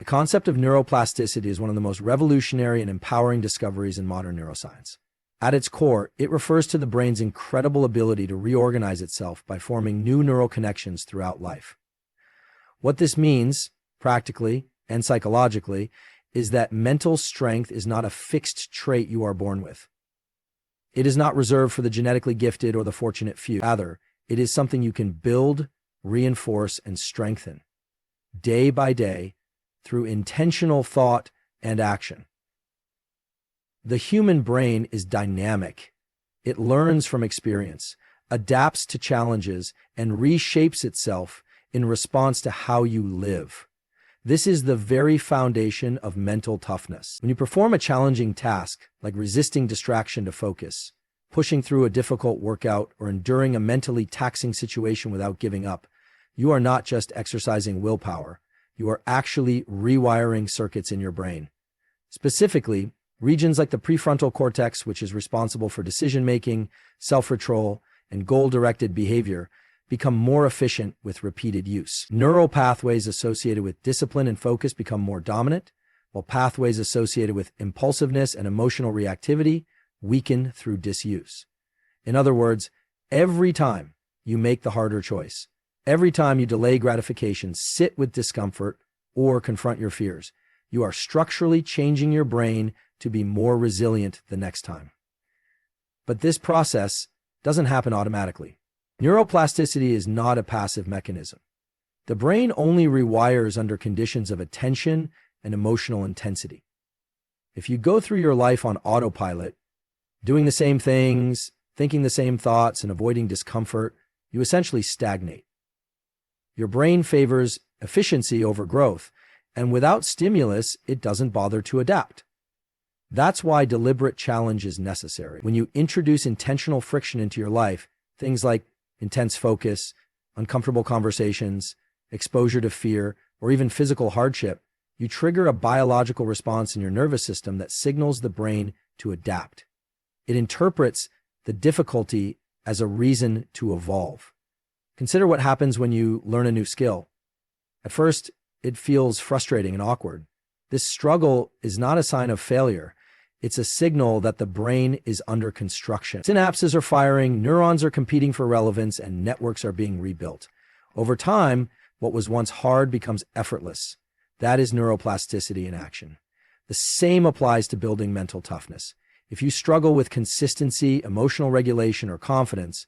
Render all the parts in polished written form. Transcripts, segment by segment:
The concept of neuroplasticity is one of the most revolutionary and empowering discoveries in modern neuroscience. At its core, it refers to the brain's incredible ability to reorganize itself by forming new neural connections throughout life. What this means, practically and psychologically, is that mental strength is not a fixed trait you are born with. It is not reserved for the genetically gifted or the fortunate few. Rather, it is something you can build, reinforce, and strengthen day by day through intentional thought and action. The human brain is dynamic. It learns from experience, adapts to challenges, and reshapes itself in response to how you live. This is the very foundation of mental toughness. When you perform a challenging task, like resisting distraction to focus, pushing through a difficult workout, or enduring a mentally taxing situation without giving up, you are not just exercising willpower. You are actually rewiring circuits in your brain. Specifically, regions like the prefrontal cortex, which is responsible for decision-making, self-control, and goal-directed behavior, become more efficient with repeated use. Neural pathways associated with discipline and focus become more dominant, while pathways associated with impulsiveness and emotional reactivity weaken through disuse. In other words, every time you make the harder choice, every time you delay gratification, sit with discomfort, or confront your fears, you are structurally changing your brain to be more resilient the next time. But this process doesn't happen automatically. Neuroplasticity is not a passive mechanism. The brain only rewires under conditions of attention and emotional intensity. If you go through your life on autopilot, doing the same things, thinking the same thoughts, and avoiding discomfort, you essentially stagnate. Your brain favors efficiency over growth, and without stimulus, it doesn't bother to adapt. That's why deliberate challenge is necessary. When you introduce intentional friction into your life, things like intense focus, uncomfortable conversations, exposure to fear, or even physical hardship, you trigger a biological response in your nervous system that signals the brain to adapt. It interprets the difficulty as a reason to evolve. Consider what happens when you learn a new skill. At first, it feels frustrating and awkward. This struggle is not a sign of failure. It's a signal that the brain is under construction. Synapses are firing, neurons are competing for relevance, and networks are being rebuilt. Over time, what was once hard becomes effortless. That is neuroplasticity in action. The same applies to building mental toughness. If you struggle with consistency, emotional regulation, or confidence,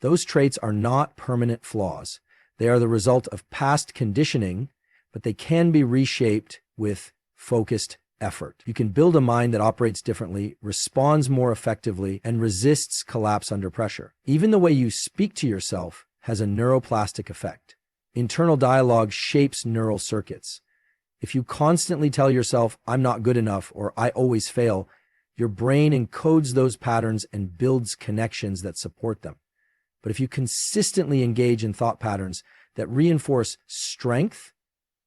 those traits are not permanent flaws. They are the result of past conditioning, but they can be reshaped with focused effort. You can build a mind that operates differently, responds more effectively, and resists collapse under pressure. Even the way you speak to yourself has a neuroplastic effect. Internal dialogue shapes neural circuits. If you constantly tell yourself, "I'm not good enough," or "I always fail," your brain encodes those patterns and builds connections that support them. But if you consistently engage in thought patterns that reinforce strength,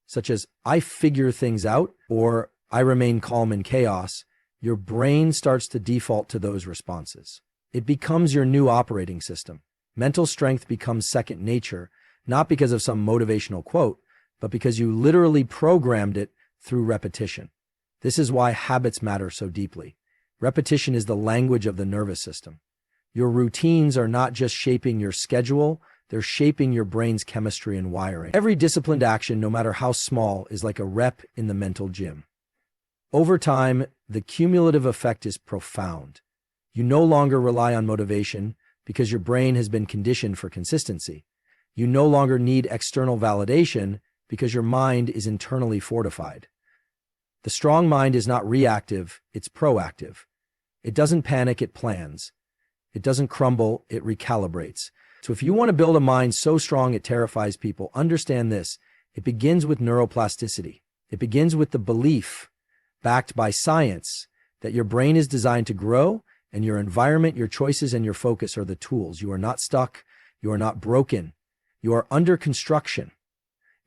such as "I figure things out," or "I remain calm in chaos," your brain starts to default to those responses. It becomes your new operating system. Mental strength becomes second nature, not because of some motivational quote, but because you literally programmed it through repetition. This is why habits matter so deeply. Repetition is the language of the nervous system. Your routines are not just shaping your schedule, they're shaping your brain's chemistry and wiring. Every disciplined action, no matter how small, is like a rep in the mental gym. Over time, the cumulative effect is profound. You no longer rely on motivation because your brain has been conditioned for consistency. You no longer need external validation because your mind is internally fortified. The strong mind is not reactive, it's proactive. It doesn't panic, it plans. It doesn't crumble, it recalibrates. So if you want to build a mind so strong it terrifies people, understand this. It begins with neuroplasticity. It begins with the belief, backed by science, that your brain is designed to grow, and your environment, your choices, and your focus are the tools. You are not stuck. You are not broken. You are under construction.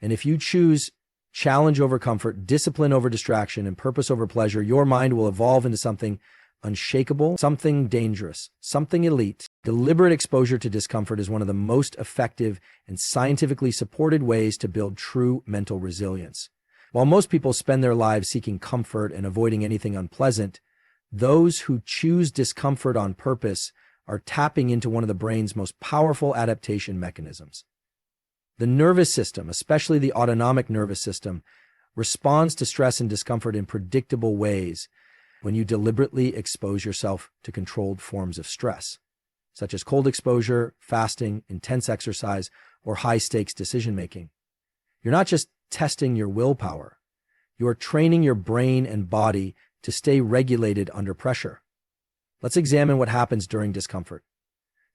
And if you choose challenge over comfort, discipline over distraction, and purpose over pleasure, your mind will evolve into something unshakable, something dangerous, something elite. Deliberate exposure to discomfort is one of the most effective and scientifically supported ways to build true mental resilience. While most people spend their lives seeking comfort and avoiding anything unpleasant, those who choose discomfort on purpose are tapping into one of the brain's most powerful adaptation mechanisms. The nervous system, especially the autonomic nervous system, responds to stress and discomfort in predictable ways when you deliberately expose yourself to controlled forms of stress, such as cold exposure, fasting, intense exercise, or high-stakes decision-making. You're not just testing your willpower, you're training your brain and body to stay regulated under pressure. Let's examine what happens during discomfort.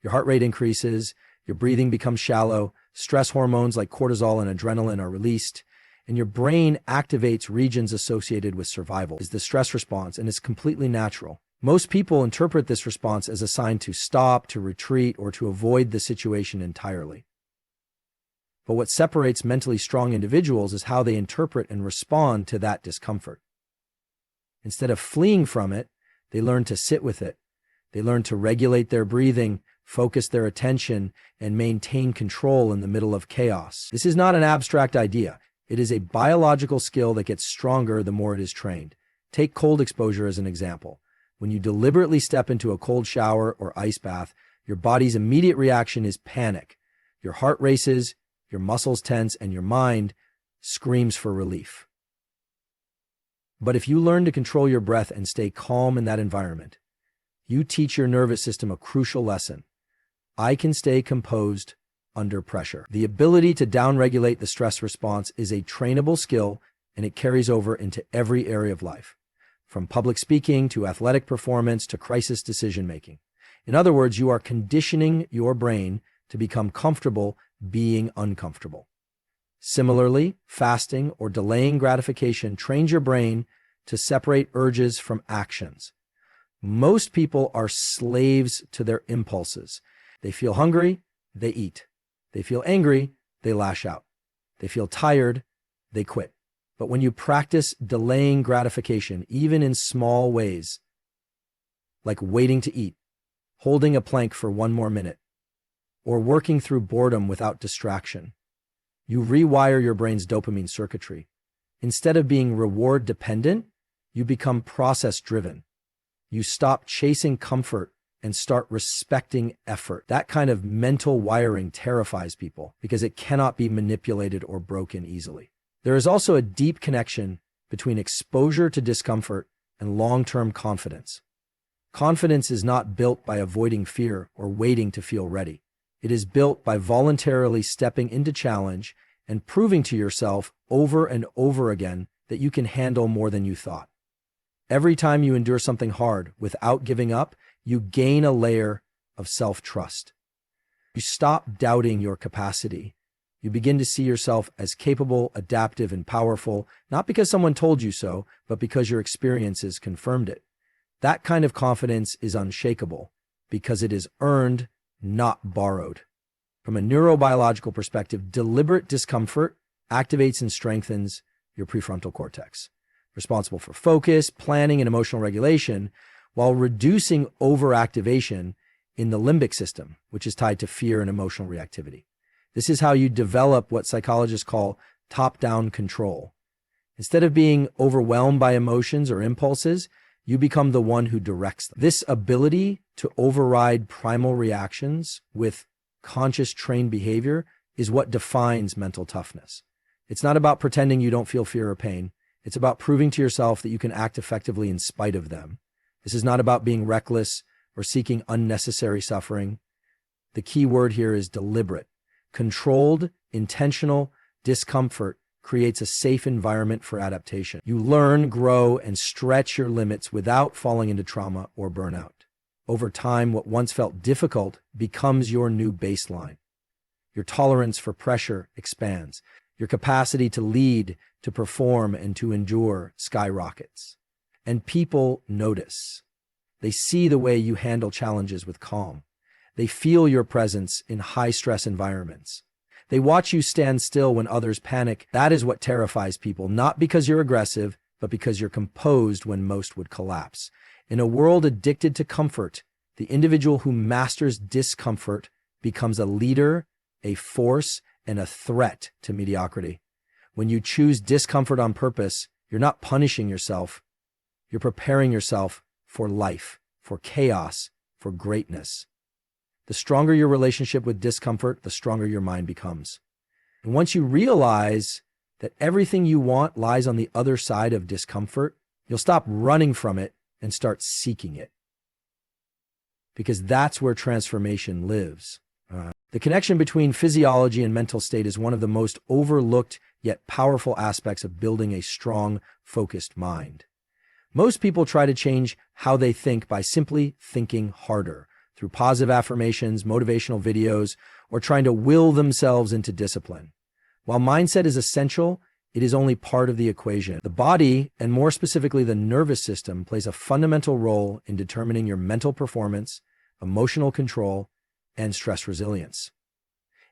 Your heart rate increases, your breathing becomes shallow, stress hormones like cortisol and adrenaline are released, and your brain activates regions associated with survival. Is the stress response, and it's completely natural. Most people interpret this response as a sign to stop, to retreat, or to avoid the situation entirely. But what separates mentally strong individuals is how they interpret and respond to that discomfort. Instead of fleeing from it, they learn to sit with it. They learn to regulate their breathing, focus their attention, and maintain control in the middle of chaos. This is not an abstract idea. It is a biological skill that gets stronger the more it is trained. Take cold exposure as an example. When you deliberately step into a cold shower or ice bath, your body's immediate reaction is panic. Your heart races, your muscles tense, and your mind screams for relief. But if you learn to control your breath and stay calm in that environment, you teach your nervous system a crucial lesson. I can stay composed under pressure. The ability to downregulate the stress response is a trainable skill, and it carries over into every area of life, from public speaking to athletic performance to crisis decision-making. In other words, you are conditioning your brain to become comfortable being uncomfortable. Similarly, fasting or delaying gratification trains your brain to separate urges from actions. Most people are slaves to their impulses. They feel hungry, they eat. They feel angry, they lash out. They feel tired, they quit. But when you practice delaying gratification, even in small ways, like waiting to eat, holding a plank for one more minute, or working through boredom without distraction, you rewire your brain's dopamine circuitry. Instead of being reward-dependent, you become process-driven. You stop chasing comfort and start respecting effort. That kind of mental wiring terrifies people because it cannot be manipulated or broken easily. There is also a deep connection between exposure to discomfort and long-term confidence. Confidence is not built by avoiding fear or waiting to feel ready. It is built by voluntarily stepping into challenge and proving to yourself over and over again that you can handle more than you thought. Every time you endure something hard without giving up, you gain a layer of self-trust. You stop doubting your capacity. You begin to see yourself as capable, adaptive, and powerful, not because someone told you so, but because your experiences confirmed it. That kind of confidence is unshakable because it is earned, not borrowed. From a neurobiological perspective, deliberate discomfort activates and strengthens your prefrontal cortex, responsible for focus, planning, and emotional regulation, while reducing overactivation in the limbic system, which is tied to fear and emotional reactivity. This is how you develop what psychologists call top-down control. Instead of being overwhelmed by emotions or impulses, you become the one who directs them. This ability to override primal reactions with conscious trained behavior is what defines mental toughness. It's not about pretending you don't feel fear or pain. It's about proving to yourself that you can act effectively in spite of them. This is not about being reckless or seeking unnecessary suffering. The key word here is deliberate. Controlled, intentional discomfort creates a safe environment for adaptation. You learn, grow, and stretch your limits without falling into trauma or burnout. Over time, what once felt difficult becomes your new baseline. Your tolerance for pressure expands. Your capacity to lead, to perform, and to endure skyrockets. And people notice. They see the way you handle challenges with calm. They feel your presence in high-stress environments. They watch you stand still when others panic. That is what terrifies people, not because you're aggressive, but because you're composed when most would collapse. In a world addicted to comfort, the individual who masters discomfort becomes a leader, a force, and a threat to mediocrity. When you choose discomfort on purpose, you're not punishing yourself. You're preparing yourself for life, for chaos, for greatness. The stronger your relationship with discomfort, the stronger your mind becomes. And once you realize that everything you want lies on the other side of discomfort, you'll stop running from it and start seeking it. Because that's where transformation lives. The connection between physiology and mental state is one of the most overlooked yet powerful aspects of building a strong, focused mind. Most people try to change how they think by simply thinking harder, through positive affirmations, motivational videos, or trying to will themselves into discipline. While mindset is essential, it is only part of the equation. The body, and more specifically the nervous system, plays a fundamental role in determining your mental performance, emotional control, and stress resilience.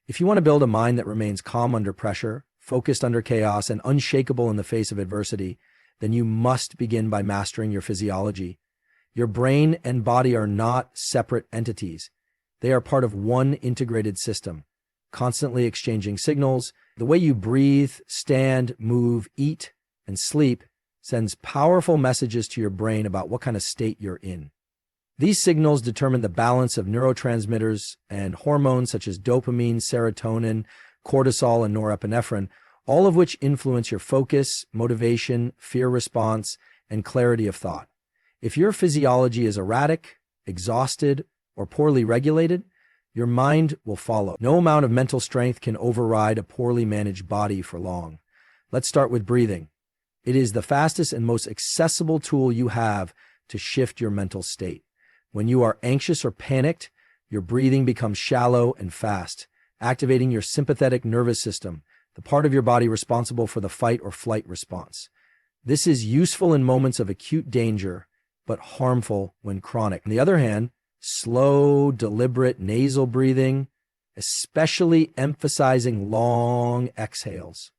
If you want to build a mind that remains calm under pressure, focused under chaos, and unshakable in the face of adversity, then you must begin by mastering your physiology. Your brain and body are not separate entities. They are part of one integrated system, constantly exchanging signals. The way you breathe, stand, move, eat, and sleep sends powerful messages to your brain about what kind of state you're in. These signals determine the balance of neurotransmitters and hormones such as dopamine, serotonin, cortisol, and norepinephrine, all of which influence your focus, motivation, fear response, and clarity of thought. If your physiology is erratic, exhausted, or poorly regulated, your mind will follow. No amount of mental strength can override a poorly managed body for long. Let's start with breathing. It is the fastest and most accessible tool you have to shift your mental state. When you are anxious or panicked, your breathing becomes shallow and fast, activating your sympathetic nervous system, the part of your body responsible for the fight or flight response. This is useful in moments of acute danger, but harmful when chronic. On the other hand, slow, deliberate nasal breathing, especially emphasizing long exhales,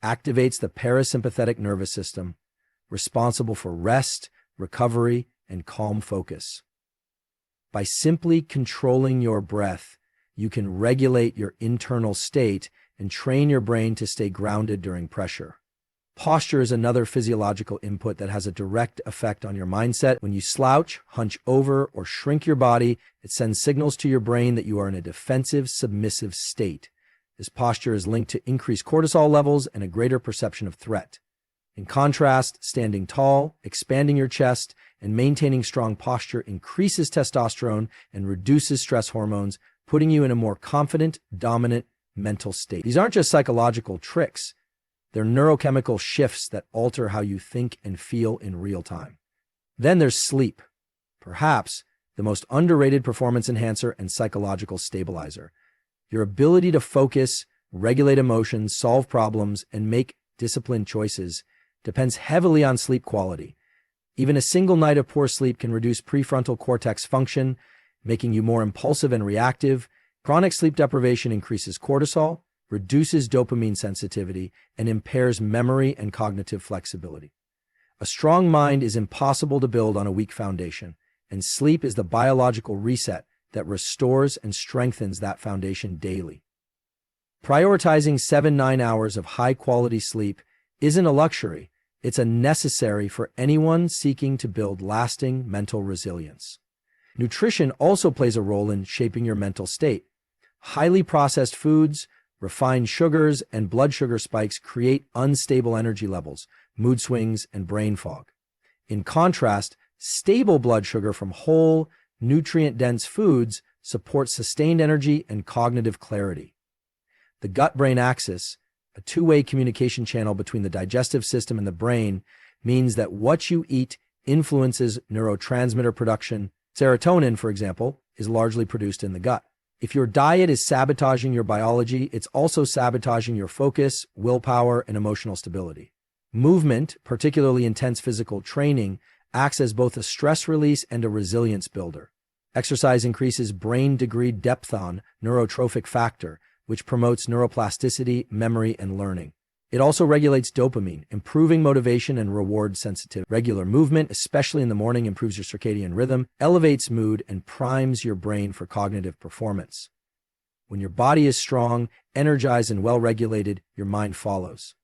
activates the parasympathetic nervous system, responsible for rest, recovery, and calm focus. By simply controlling your breath, you can regulate your internal state and train your brain to stay grounded during pressure. Posture is another physiological input that has a direct effect on your mindset. When you slouch, hunch over, or shrink your body, it sends signals to your brain that you are in a defensive, submissive state. This posture is linked to increased cortisol levels and a greater perception of threat. In contrast, standing tall, expanding your chest, and maintaining strong posture increases testosterone and reduces stress hormones, putting you in a more confident, dominant mental state. These aren't just psychological tricks. They're neurochemical shifts that alter how you think and feel in real time. Then there's sleep, perhaps the most underrated performance enhancer and psychological stabilizer. Your ability to focus, regulate emotions, solve problems, and make disciplined choices depends heavily on sleep quality. Even a single night of poor sleep can reduce prefrontal cortex function, making you more impulsive and reactive. Chronic sleep deprivation increases cortisol, reduces dopamine sensitivity, and impairs memory and cognitive flexibility. A strong mind is impossible to build on a weak foundation, and sleep is the biological reset that restores and strengthens that foundation daily. Prioritizing 7-9 hours of high-quality sleep isn't a luxury, it's a necessary for anyone seeking to build lasting mental resilience. Nutrition also plays a role in shaping your mental state. Highly processed foods, refined sugars, and blood sugar spikes create unstable energy levels, mood swings, and brain fog. In contrast, stable blood sugar from whole, nutrient-dense foods supports sustained energy and cognitive clarity. The gut-brain axis, a two-way communication channel between the digestive system and the brain, means that what you eat influences neurotransmitter production. Serotonin, for example, is largely produced in the gut. If your diet is sabotaging your biology, it's also sabotaging your focus, willpower, and emotional stability. Movement, particularly intense physical training, acts as both a stress release and a resilience builder. Exercise increases brain degree depthon, neurotrophic factor, which promotes neuroplasticity, memory, and learning. It also regulates dopamine, improving motivation and reward sensitivity. Regular movement, especially in the morning, improves your circadian rhythm, elevates mood, and primes your brain for cognitive performance. When your body is strong, energized and well-regulated, your mind follows.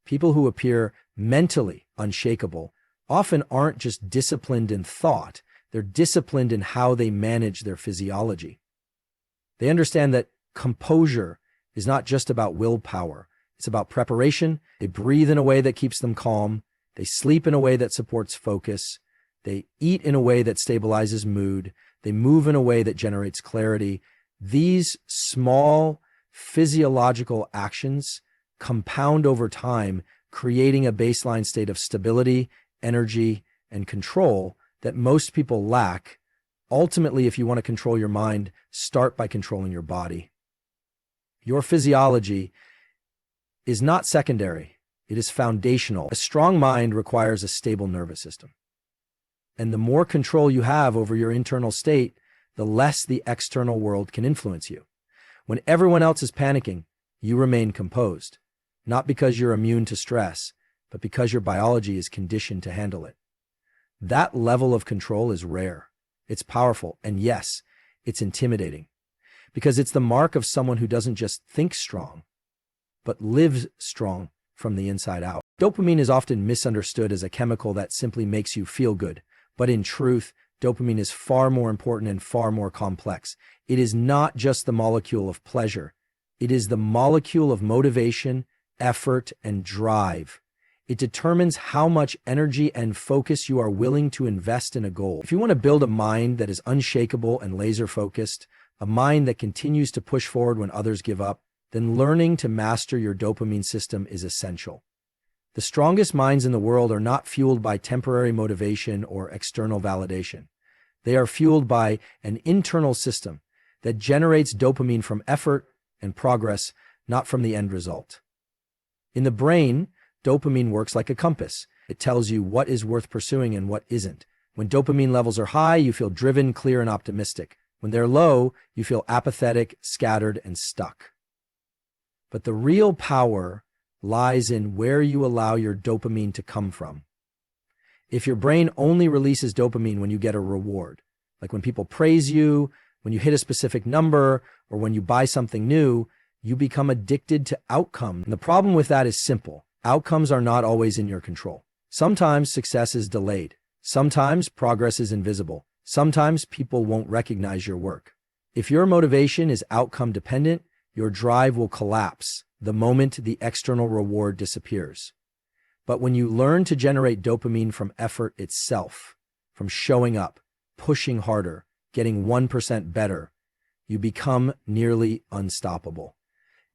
People who appear mentally unshakable often aren't just disciplined in thought, they're disciplined in how they manage their physiology. They understand that composure is not just about willpower, it's about preparation. They breathe in a way that keeps them calm, they sleep in a way that supports focus, they eat in a way that stabilizes mood, they move in a way that generates clarity. These small physiological actions compound over time, creating a baseline state of stability, energy, and control that most people lack. Ultimately, if you want to control your mind, start by controlling your body. Your physiology is not secondary, it is foundational. A strong mind requires a stable nervous system. And the more control you have over your internal state, the less the external world can influence you. When everyone else is panicking, you remain composed, not because you're immune to stress, but because your biology is conditioned to handle it. That level of control is rare. It's powerful, and yes, it's intimidating, because it's the mark of someone who doesn't just think strong, but lives strong from the inside out. Dopamine is often misunderstood as a chemical that simply makes you feel good, but in truth, dopamine is far more important and far more complex. It is not just the molecule of pleasure. It is the molecule of motivation, effort, and drive. It determines how much energy and focus you are willing to invest in a goal. If you want to build a mind that is unshakable and laser-focused, a mind that continues to push forward when others give up, then learning to master your dopamine system is essential. The strongest minds in the world are not fueled by temporary motivation or external validation. They are fueled by an internal system that generates dopamine from effort and progress, not from the end result. In the brain, dopamine works like a compass. It tells you what is worth pursuing and what isn't. When dopamine levels are high, you feel driven, clear, and optimistic. When they're low, you feel apathetic, scattered, and stuck. But the real power lies in where you allow your dopamine to come from. If your brain only releases dopamine when you get a reward, like when people praise you, when you hit a specific number, or when you buy something new, you become addicted to outcome. And the problem with that is simple. Outcomes are not always in your control. Sometimes success is delayed. Sometimes progress is invisible. Sometimes people won't recognize your work. If your motivation is outcome dependent, your drive will collapse the moment the external reward disappears. But when you learn to generate dopamine from effort itself, from showing up, pushing harder, getting 1% better, you become nearly unstoppable.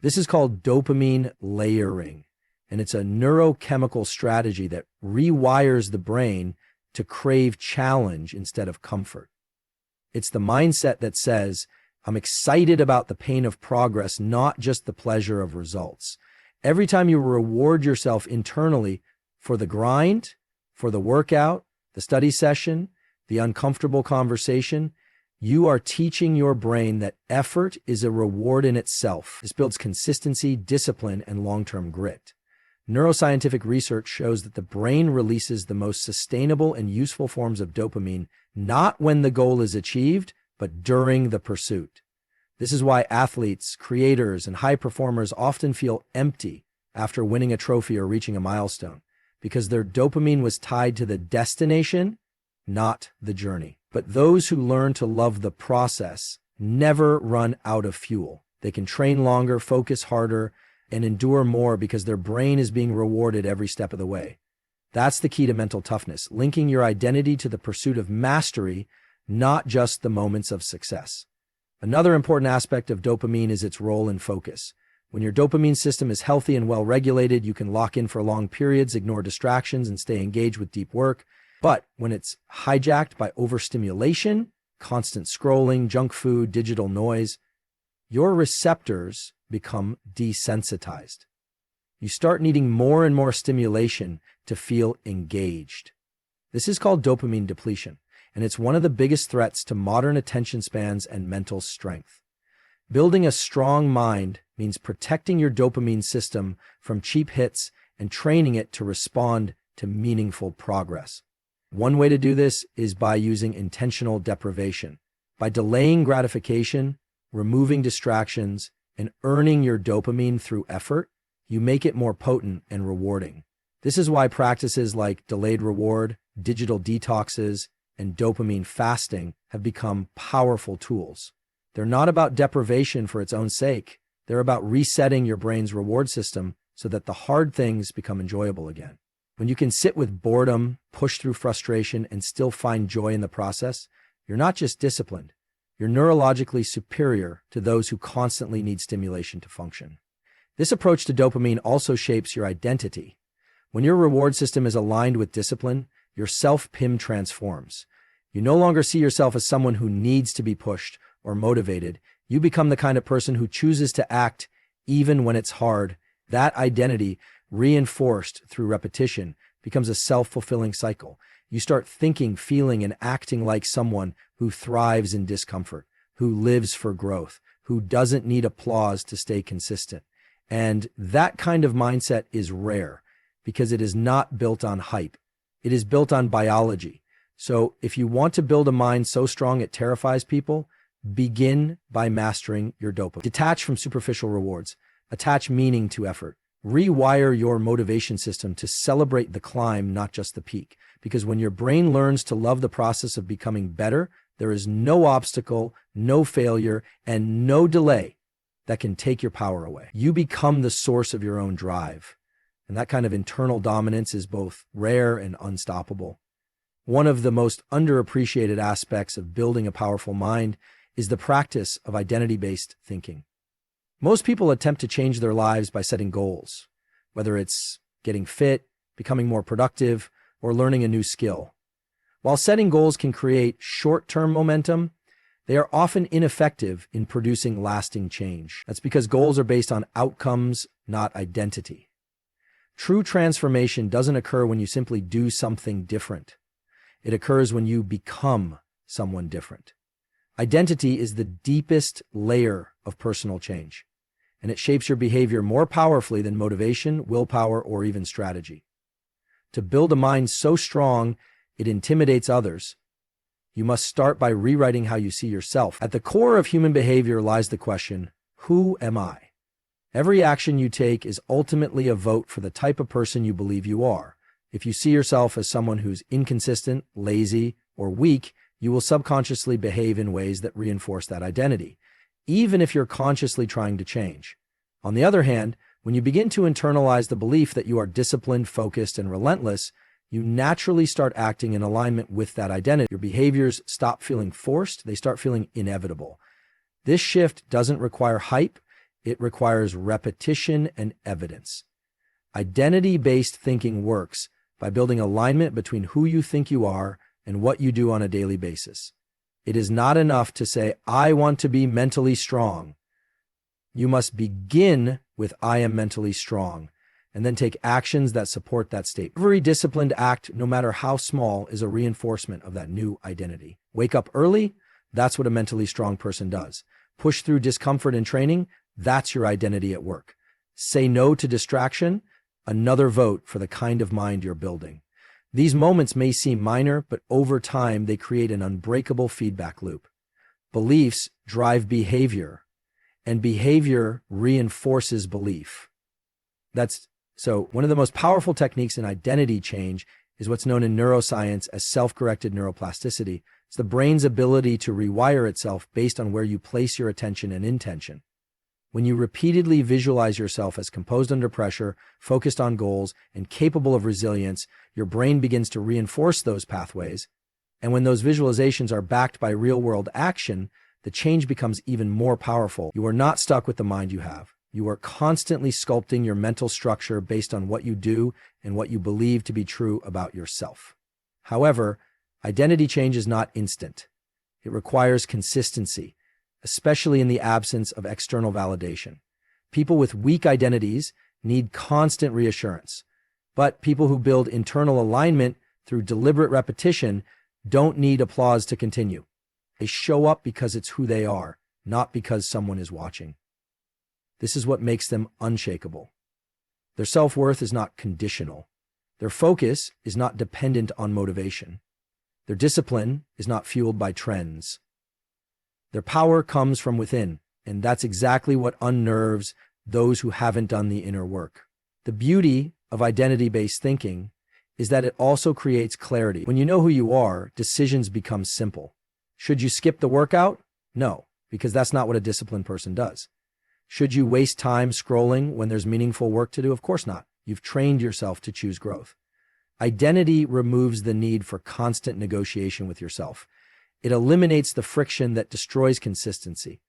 This is called dopamine layering, and it's a neurochemical strategy that rewires the brain to crave challenge instead of comfort. It's the mindset that says, I'm excited about the pain of progress, not just the pleasure of results. Every time you reward yourself internally for the grind, for the workout, the study session, the uncomfortable conversation, you are teaching your brain that effort is a reward in itself. This builds consistency, discipline, and long-term grit. Neuroscientific research shows that the brain releases the most sustainable and useful forms of dopamine, not when the goal is achieved, but during the pursuit. This is why athletes, creators, and high performers often feel empty after winning a trophy or reaching a milestone, because their dopamine was tied to the destination, not the journey. But those who learn to love the process never run out of fuel. They can train longer, focus harder, and endure more because their brain is being rewarded every step of the way. That's the key to mental toughness, linking your identity to the pursuit of mastery, not just the moments of success. Another important aspect of dopamine is its role in focus. When your dopamine system is healthy and well-regulated, you can lock in for long periods, ignore distractions, and stay engaged with deep work. But when it's hijacked by overstimulation, constant scrolling, junk food, digital noise, your receptors become desensitized. You start needing more and more stimulation to feel engaged. This is called dopamine depletion, and it's one of the biggest threats to modern attention spans and mental strength. Building a strong mind means protecting your dopamine system from cheap hits and training it to respond to meaningful progress. One way to do this is by using intentional deprivation, by delaying gratification, removing distractions, and earning your dopamine through effort, you make it more potent and rewarding. This is why practices like delayed reward, digital detoxes, and dopamine fasting have become powerful tools. They're not about deprivation for its own sake. They're about resetting your brain's reward system so that the hard things become enjoyable again. When you can sit with boredom, push through frustration, and still find joy in the process, you're not just disciplined. You're neurologically superior to those who constantly need stimulation to function. This approach to dopamine also shapes your identity. When your reward system is aligned with discipline, your self-PIM transforms. You no longer see yourself as someone who needs to be pushed or motivated. You become the kind of person who chooses to act even when it's hard. That identity, reinforced through repetition, becomes a self-fulfilling cycle. You start thinking, feeling, and acting like someone who thrives in discomfort, who lives for growth, who doesn't need applause to stay consistent. And that kind of mindset is rare because it is not built on hype. It is built on biology. So if you want to build a mind so strong it terrifies people, begin by mastering your dopamine. Detach from superficial rewards. Attach meaning to effort. Rewire your motivation system to celebrate the climb, not just the peak. Because when your brain learns to love the process of becoming better, there is no obstacle, no failure, and no delay that can take your power away. You become the source of your own drive. And that kind of internal dominance is both rare and unstoppable. One of the most underappreciated aspects of building a powerful mind is the practice of identity-based thinking. Most people attempt to change their lives by setting goals, whether it's getting fit, becoming more productive, or learning a new skill. While setting goals can create short-term momentum, they are often ineffective in producing lasting change. That's because goals are based on outcomes, not identity. True transformation doesn't occur when you simply do something different. It occurs when you become someone different. Identity is the deepest layer of personal change, and it shapes your behavior more powerfully than motivation, willpower, or even strategy. To build a mind so strong it intimidates others, you must start by rewriting how you see yourself. At the core of human behavior lies the question, who am I? Every action you take is ultimately a vote for the type of person you believe you are. If you see yourself as someone who's inconsistent, lazy, or weak, you will subconsciously behave in ways that reinforce that identity, even if you're consciously trying to change. On the other hand, when you begin to internalize the belief that you are disciplined, focused, and relentless, you naturally start acting in alignment with that identity. Your behaviors stop feeling forced, they start feeling inevitable. This shift doesn't require hype, it requires repetition and evidence. Identity-based thinking works by building alignment between who you think you are and what you do on a daily basis. It is not enough to say, I want to be mentally strong. You must begin with I am mentally strong, and then take actions that support that state. Every disciplined act, no matter how small, is a reinforcement of that new identity. Wake up early, that's what a mentally strong person does. Push through discomfort in training, that's your identity at work. Say no to distraction, another vote for the kind of mind you're building. These moments may seem minor, but over time they create an unbreakable feedback loop. Beliefs drive behavior, and behavior reinforces belief. So one of the most powerful techniques in identity change is what's known in neuroscience as self-corrected neuroplasticity. It's the brain's ability to rewire itself based on where you place your attention and intention. When you repeatedly visualize yourself as composed under pressure, focused on goals, and capable of resilience, your brain begins to reinforce those pathways. And when those visualizations are backed by real-world action, the change becomes even more powerful. You are not stuck with the mind you have. You are constantly sculpting your mental structure based on what you do and what you believe to be true about yourself. However, identity change is not instant. It requires consistency, especially in the absence of external validation. People with weak identities need constant reassurance, but people who build internal alignment through deliberate repetition don't need applause to continue. They show up because it's who they are, not because someone is watching. This is what makes them unshakable. Their self-worth is not conditional. Their focus is not dependent on motivation. Their discipline is not fueled by trends. Their power comes from within, And that's exactly what unnerves those who haven't done the inner work. The beauty of identity-based thinking is that it also creates clarity. When you know who you are, decisions become simple. Should you skip the workout? No, because that's not what a disciplined person does. Should you waste time scrolling when there's meaningful work to do? Of course not. You've trained yourself to choose growth. Identity removes the need for constant negotiation with yourself. It eliminates the friction that destroys consistency.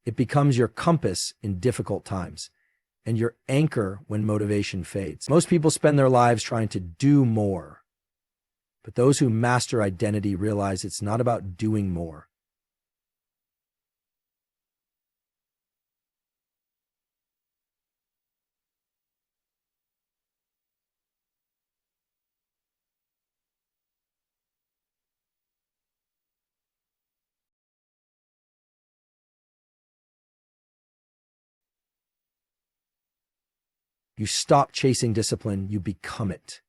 It becomes your compass in difficult times and your anchor when motivation fades. Most people spend their lives trying to do more, but those who master identity realize it's not about doing more. You stop chasing discipline, you become it.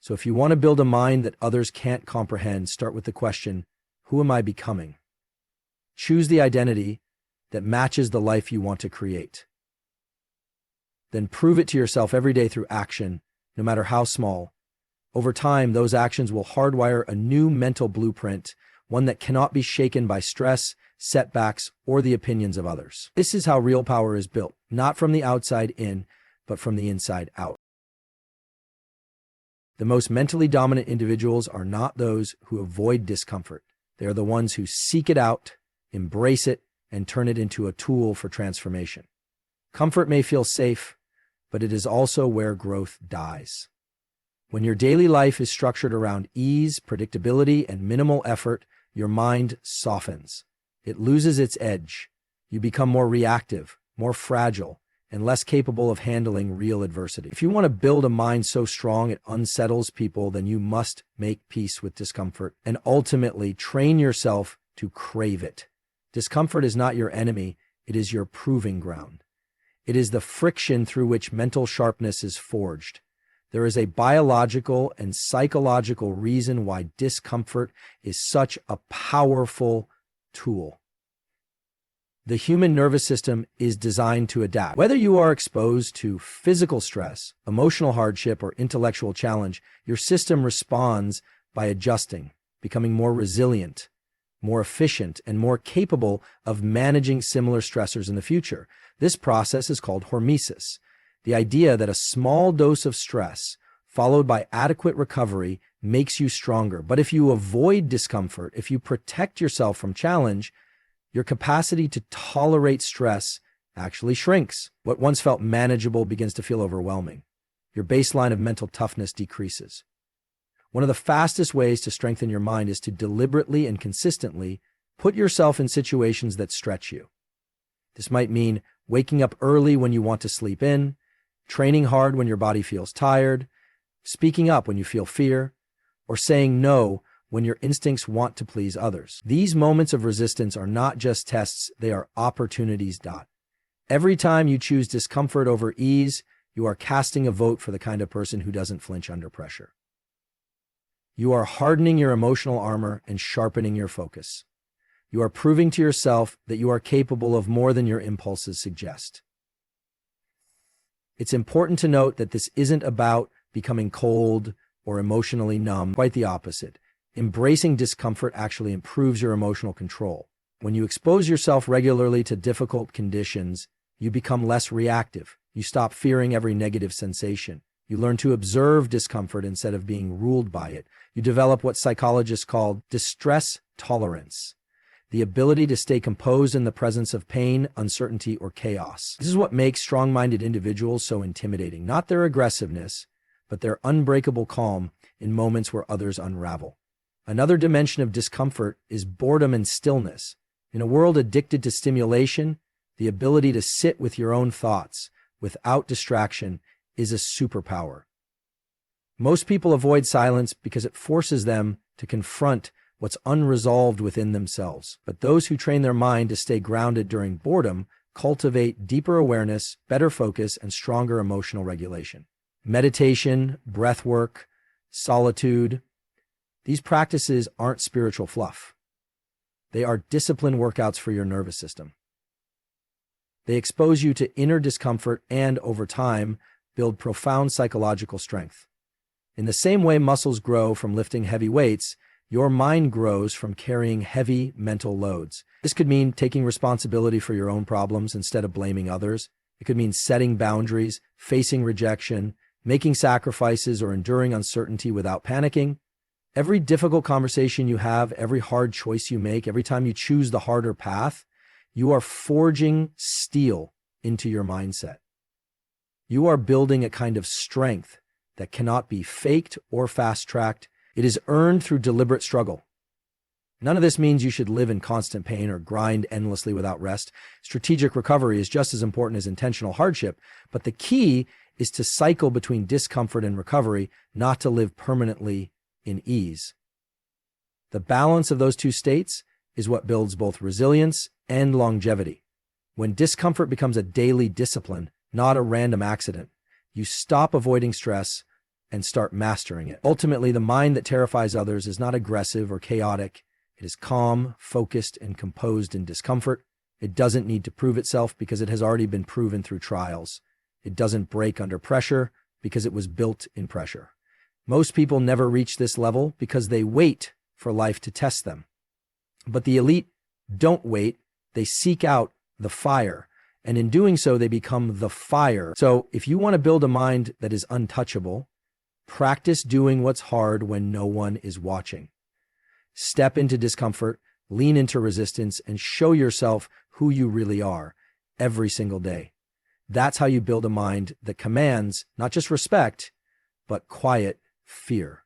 So if you want to build a mind that others can't comprehend, start with the question, who am I becoming? Choose the identity that matches the life you want to create. Then prove it to yourself every day through action, no matter how small. Over time, those actions will hardwire a new mental blueprint, one that cannot be shaken by stress, setbacks, or the opinions of others. This is how real power is built, not from the outside in, but from the inside out. The most mentally dominant individuals are not those who avoid discomfort. They are the ones who seek it out, embrace it, and turn it into a tool for transformation. Comfort may feel safe, but it is also where growth dies. When your daily life is structured around ease, predictability, and minimal effort, your mind softens. It loses its edge. You become more reactive, more fragile, and less capable of handling real adversity. If you want to build a mind so strong it unsettles people, then you must make peace with discomfort and ultimately train yourself to crave it. Discomfort is not your enemy, it is your proving ground. It is the friction through which mental sharpness is forged. There is a biological and psychological reason why discomfort is such a powerful tool. The human nervous system is designed to adapt. Whether you are exposed to physical stress, emotional hardship, or intellectual challenge, your system responds by adjusting, becoming more resilient, more efficient, and more capable of managing similar stressors in the future. This process is called hormesis, the idea that a small dose of stress followed by adequate recovery makes you stronger. But if you avoid discomfort, if you protect yourself from challenge, your capacity to tolerate stress actually shrinks. What once felt manageable begins to feel overwhelming. Your baseline of mental toughness decreases. One of the fastest ways to strengthen your mind is to deliberately and consistently put yourself in situations that stretch you. This might mean waking up early when you want to sleep in, training hard when your body feels tired, speaking up when you feel fear, or saying no when your instincts want to please others. These moments of resistance are not just tests, they are opportunities. Every time you choose discomfort over ease, you are casting a vote for the kind of person who doesn't flinch under pressure. You are hardening your emotional armor and sharpening your focus. You are proving to yourself that you are capable of more than your impulses suggest. It's important to note that this isn't about becoming cold or emotionally numb, quite the opposite. Embracing discomfort actually improves your emotional control. When you expose yourself regularly to difficult conditions, you become less reactive. You stop fearing every negative sensation. You learn to observe discomfort instead of being ruled by it. You develop what psychologists call distress tolerance, the ability to stay composed in the presence of pain, uncertainty, or chaos. This is what makes strong-minded individuals so intimidating, not their aggressiveness, but their unbreakable calm in moments where others unravel. Another dimension of discomfort is boredom and stillness. In a world addicted to stimulation, the ability to sit with your own thoughts without distraction is a superpower. Most people avoid silence because it forces them to confront what's unresolved within themselves. But those who train their mind to stay grounded during boredom cultivate deeper awareness, better focus, and stronger emotional regulation. Meditation, breath work, solitude, these practices aren't spiritual fluff. They are disciplined workouts for your nervous system. They expose you to inner discomfort and, over time, build profound psychological strength. In the same way muscles grow from lifting heavy weights, your mind grows from carrying heavy mental loads. This could mean taking responsibility for your own problems instead of blaming others. It could mean setting boundaries, facing rejection, making sacrifices, or enduring uncertainty without panicking. Every difficult conversation you have, every hard choice you make, every time you choose the harder path, you are forging steel into your mindset. You are building a kind of strength that cannot be faked or fast-tracked. It is earned through deliberate struggle. None of this means you should live in constant pain or grind endlessly without rest. Strategic recovery is just as important as intentional hardship, but the key is to cycle between discomfort and recovery, not to live permanently in ease. The balance of those two states is what builds both resilience and longevity. When discomfort becomes a daily discipline, not a random accident, you stop avoiding stress and start mastering it. Ultimately, the mind that terrifies others is not aggressive or chaotic. It is calm, focused, and composed in discomfort. It doesn't need to prove itself because it has already been proven through trials. It doesn't break under pressure because it was built in pressure. Most people never reach this level because they wait for life to test them. But the elite don't wait. They seek out the fire. And in doing so, they become the fire. So if you want to build a mind that is untouchable, practice doing what's hard when no one is watching. Step into discomfort, lean into resistance, and show yourself who you really are every single day. That's how you build a mind that commands not just respect, but quiet fear.